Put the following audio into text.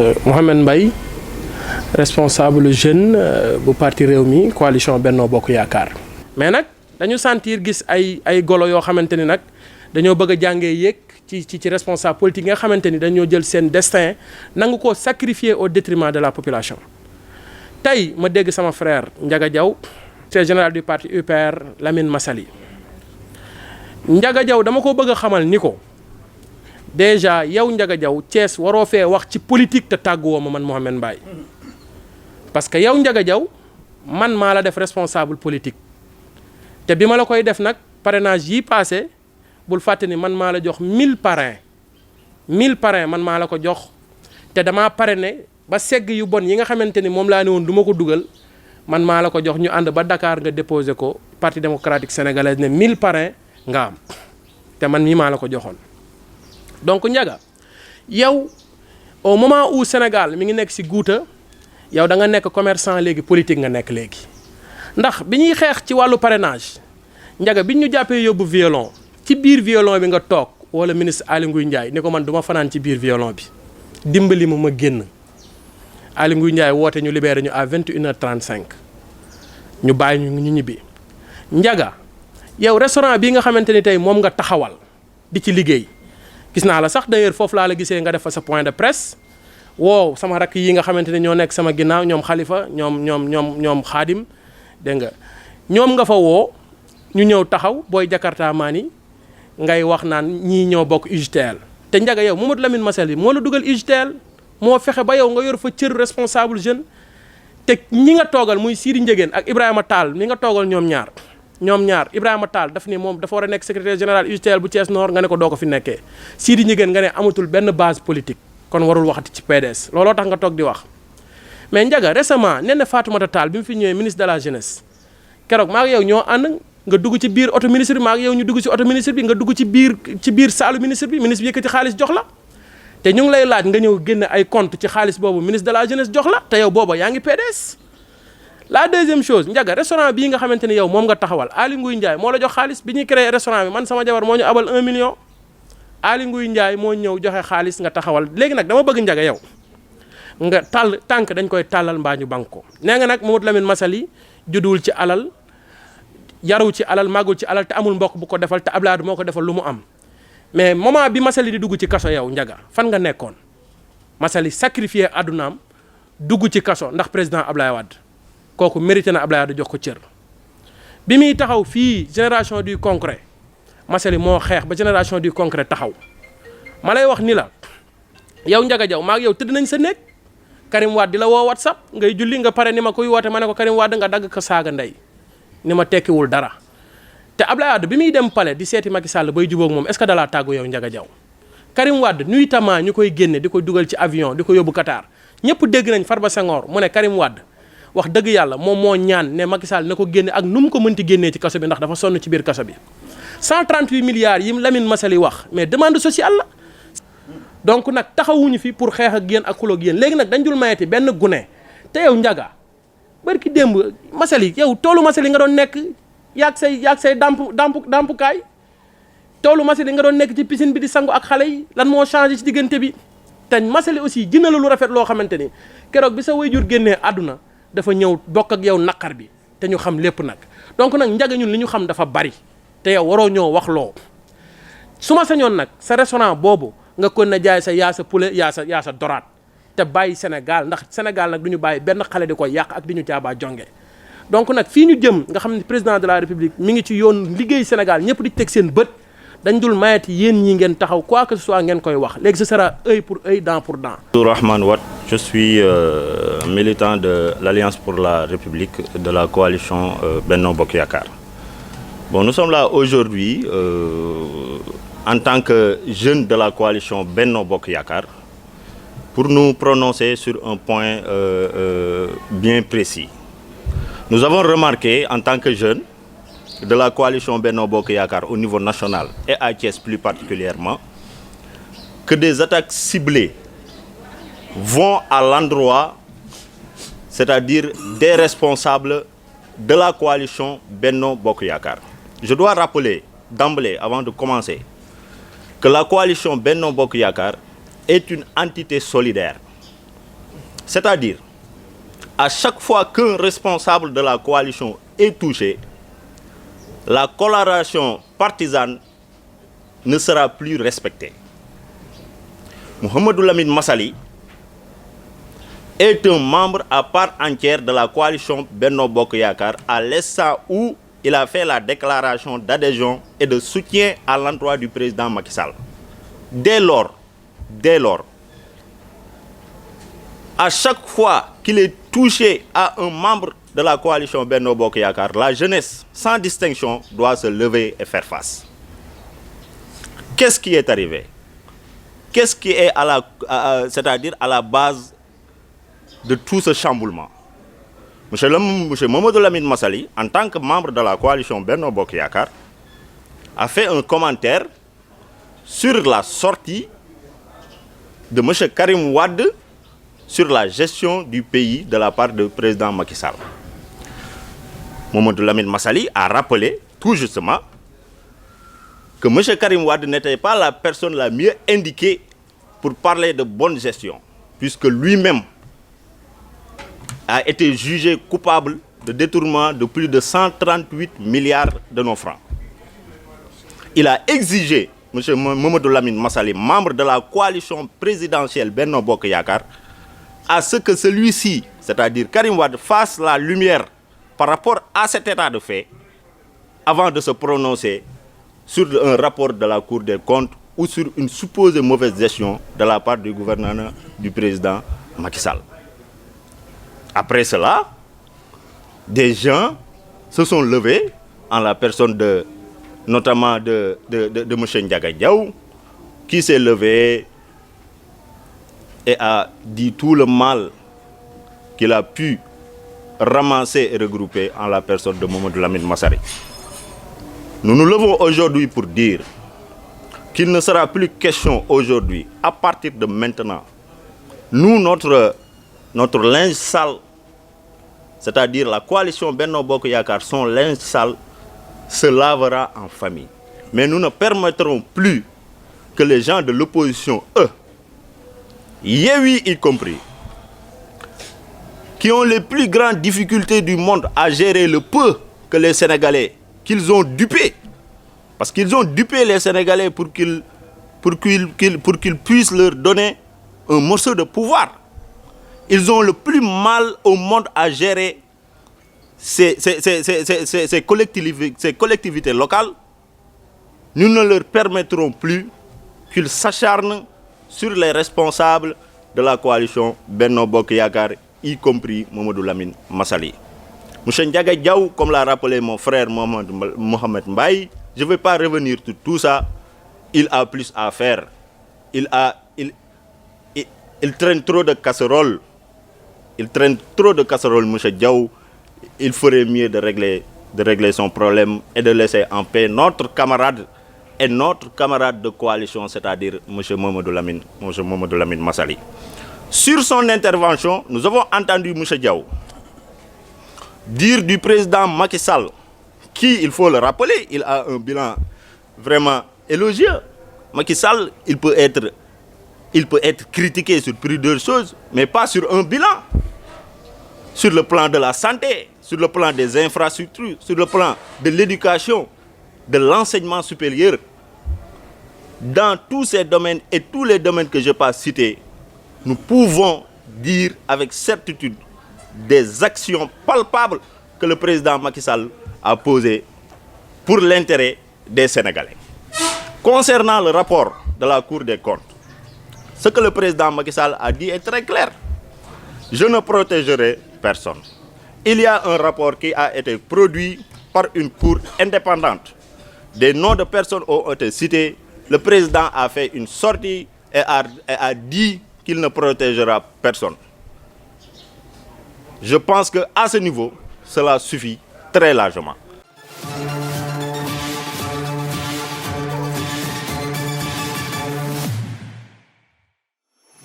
Mouhamed Mbaye responsable jeune bu parti Rewmi coalition Benno Bokk Yaakaar. mais nag dañu sentir gis ay golo yoo xamante ni nag dañoo bëgg a jàngee yéeg ci responsable politique nga xamante ni dañoo jël seen destin nangu ko sacrifier au détriment de la population. tey ma dégg sama frère Ndiaga Diaw secrétaire général du parti UPR Lamine Massaly Ndiaga Diaw dama ko bëgg a xamal ni ko déjà yow Ndiaga Diaw Thiès waroo fee wax ci politique te tàgguwoo ma man Mouhamed Mbaye parce que yow Ndiaga Diaw man maa la def responsable politique te bi ma la koy def nag parrainage yi passé bul fàtte ni man maa la jox 1000 parrains man maa la ko jox te damaa parrainé ba segg yu bon yi nga xamante ni moom laa ne woon du ma ko dugal man maa la ko jox ñu ànd ba Dakar nga déposé ko parti démocratique sénégalais ne 1000 parrains nga am te man mii maa la ko joxoon. donc Ndiaga yow au moment où Sénégal mi ngi nekk ci guuta yow da nga nekk commerçant léegi politique nga nekk léegi ndax bi ñuy xeex ci wàllu parrainage Ndiaga bi ñu jàppee yóbbu violon ci biir violon bi nga toog wala ministre Aly Ngouille Ndiaye ni ko man du ma fanaan ci biir violon bi dimbali ma génn Aly Ngouille Ndiaye woote ñu libéré ñu à 21h35 ñu bàyyi ñu ñibbi. Ndiaga yow restaurant bii nga xamante ni tey moom nga taxawal di ci liggéey gis naa la sax d'ailleurs foofu laa la gisee nga def fa sa point de presse woo sama rakk yi nga xamante ne ñoo nekk sama ginnaaw ñoom Khalifa ñoom Khadim dégg nga ñoom nga fa woo ñu ñëw taxaw booy Jakarta maani ngay wax naan ñii ñoo bokk UJTL te Ndiaga yow Mamadou Lamine Massaly moo la dugal UJTL moo fexe ba yow nga yor fa cër responsable jeune te ñi nga toogal muy Sidi Ndiégène ak Ibrahima Tall mi nga toogal ñoom ñaar Ibrahima Tall daf ni moom dafa war a nekk secrétaire général UJTL bu Thiès Nord nga ne ko doo ko fi nekkee Sidi Ndiégène nga ne amatul benn base politique kon warul waxati ci PDS looloo tax nga toog di wax. mais Ndiaga récemment nee na Fatoumata Tall bi mu fi ñëwee ministre de la jeunesse keroog maa ngi yow ñoo ànd nga dugg ci biir auto ministre bi maa ngi yow ñu dugg ci auto ministre bi nga dugg ci biir saalu ministre bi yëkkati xaalis jox la te ñu ngi lay laaj nga ñëw génne ay compte ci xaalis boobu ministre de la jeunesse jox la te yow booba yaa ngi PDS. la deuxième chose Ndiaga restaurant bii nga xamante ni yow moom nga taxawal Aly Ngouille Ndiaye moo la jox xaalis bi ñuy créé restaurant bi man sama jabar moo ñu abal 1 million Aly Ngouille Ndiaye moo ñëw joxe xaalis nga taxawal léegi nag dama bëgg Ndiaga yow nga tàll tànk dañ koy tàllal mbaa ñu bank ko nee nga nag Mamadou Lamine Massaly judduwul ci alal yaru ci alal màggul ci alal te amul mbokk bu ko defal te Abdoulaye moo ko defal lu mu am mais moment bi Massaly di dugg ci kaso yow Ndiaga fan nga nekkoon Massaly sacrifié addunaam dugg ci kaso ndax président Abdoulaye Wade kooku mérité na Abdoulaye Wade jox ko cër bi muy taxaw fii génération du concret Massaly moo xeex ba génération du concret taxaw ma lay wax ni la yow Ndiaga Diaw maa ak yow tëdd nañ sa néeg Karim Wade di la woo WhatsApp ngay julli nga pare ni ma koy woote ma ne ko Karim Wade nga dagg ko saaga ndey ni ma tekkiwul dara te Abdoulaye Wade bi muy dem palais di seeti Macky Sall bay jubóog moom est-ce que dalaa tàggu yow Ndiaga Diaw Karim Wade nuitamment ñu koy génne di ko dugal ci avion di ko yóbbu Qatar ñëpp dégg nañ Farba Senghor mu ne Karim Wade wax dëgg yàlla moom moo ñaan ne Macky Sall na ko génne ak nu mu ko mënti génnee ci kaso bi ndax dafa sonn ci biir kaso bi 138 milliards yi Lamine Massaly wax mais demande sociale la donc nag taxawuñu fi pour xeex ak yéen ak xuloo ak yéen léegi nag dañ dul mayeti benn gune te yow Ndiaga barki démb Massaly yow toolu Massaly nga doon nekk yaag say dampukaay toolu Massaly nga doon nekk ci piscine bi di sangu ak xale yi lan moo changé ci diggante bi te Massaly aussi jëna la lu rafet loo xamante ni keroog bi sa waajur génnee àdduna dafa ñëw bokk ak yow naqar bi te ñu xam lépp nag donc nag Ndiaga ñun li ñu xam dafa bari te yow waroo ñoo wax loo su ma sañoon nag sa restaurant boobu nga kon na jaay sa yaa sa poulet yaa sa doraat te bàyyi Sénégal ndax Sénégal nag du ñu bàyyi benn xale di ko yàq ak di ñu jaabaa jonge donc nag fii ñu jëm nga xam ne président de la république mi ngi ci yoon liggéey Sénégal ñëpp di teg seen bët dañ dul mayati yéen ñi ngeen taxaw quoi que ce soit ngeen koy wax léegi ce sera œil pour œil dent pour dent. Rahman Wat, je suis militant de l'Alliance pour la République de la coalition Benno Bokk Yaakaar. Bon, nous sommes là aujourd'hui en tant que jeunes de la coalition Benno Bokk Yaakaar pour nous prononcer sur un point bien précis. Nous avons remarqué en tant que jeunes de la coalition Benno Bokk Yaakaar au niveau national et à Thiès plus particulièrement que des attaques ciblées vont à l'endroit, c'est-à-dire des responsables de la coalition Benno Bokk Yaakaar. Je dois rappeler d'emblée, avant de commencer, que la coalition Benno Bokk Yaakaar est une entité solidaire. C'est-à-dire, à chaque fois qu'un responsable de la coalition est touché, la coloration partisane ne sera plus respectée. Mohamedou Lamine Massaly est un membre à part entière de la coalition Benno Bokk Yakaar à l'instant où il a fait la déclaration d'adhésion et de soutien à l'endroit du président Macky Sall. Dès lors, à chaque fois qu'il est touché à un membre de la coalition Benno Bokk Yakaar, la jeunesse, sans distinction, doit se lever et faire face. Qu'est-ce qui est arrivé? Qu'est-ce qui est c'est-à-dire à la base de tout ce chamboulement? Monsieur Mamadou Lamine Massaly, en tant que membre de la coalition Benno Bokk Yakaar, a fait un commentaire sur la sortie de monsieur Karim Wade sur la gestion du pays de la part du président Macky Sall. Mamadou Lamine Massaly a rappelé tout justement que monsieur Karim Wade n'était pas la personne la mieux indiquée pour parler de bonne gestion, puisque lui-même a été jugé coupable de détournement de plus de 138 milliards de nos francs. Il a exigé, M. Mamadou Lamine Massaly, membre de la coalition présidentielle Benno Bokk Yakaar, à ce que celui-ci, c'est-à-dire Karim Wade, fasse la lumière par rapport à cet état de fait avant de se prononcer sur un rapport de la Cour des comptes ou sur une supposée mauvaise gestion de la part du gouvernement du président Macky Sall. Après cela, des gens se sont levés en la personne notamment de M. Ndiaga Diaw, qui s'est levé et a dit tout le mal qu'il a pu ramasser et regrouper en la personne de Mamadou Lamine Massaly. Nous nous levons aujourd'hui pour dire qu'il ne sera plus question aujourd'hui, à partir de maintenant, nous, notre linge sale, c'est-à-dire la coalition Benno Bokk Yakaar, son linge sale se lavera en famille. Mais nous ne permettrons plus que les gens de l'opposition, eux, Yewwi y compris, qui ont les plus grandes difficultés du monde à gérer le peu que les Sénégalais, qu'ils ont dupé, parce qu'ils ont dupé les Sénégalais pour qu'ils puissent leur donner un morceau de pouvoir. Ils ont le plus mal au monde à gérer ces collectivités locales. Nous ne leur permettrons plus qu'ils s'acharnent sur les responsables de la coalition Benno Bokk Yakaar, y compris Mamadou Lamine Massaly. M. Ndiaga Diaw, comme l'a rappelé mon frère Mohamed Mbaye, je ne vais pas revenir sur tout ça. Il a plus à faire. Il traîne trop de casseroles. Il traîne trop de casseroles, M. Diaw. Il ferait mieux de régler son problème et de laisser en paix notre camarade et notre camarade de coalition, c'est-à-dire M. Mamadou Lamine Massaly. Sur son intervention, nous avons entendu M. Diaw dire du président Macky Sall, qui, il faut le rappeler, il a un bilan vraiment élogieux. Macky Sall, il peut être critiqué sur plusieurs choses, mais pas sur un bilan. Sur le plan de la santé, sur le plan des infrastructures, sur le plan de l'éducation, de l'enseignement supérieur. Dans tous ces domaines et tous les domaines que je n'ai pas cités, nous pouvons dire avec certitude des actions palpables que le président Macky Sall a posées pour l'intérêt des Sénégalais. Concernant le rapport de la Cour des comptes, ce que le président Macky Sall a dit est très clair. Je ne protégerai personne. Il y a un rapport qui a été produit par une cour indépendante. Des noms de personnes ont été cités. Le président a fait une sortie et a dit qu'il ne protégera personne. Je pense qu'à ce niveau, cela suffit très largement.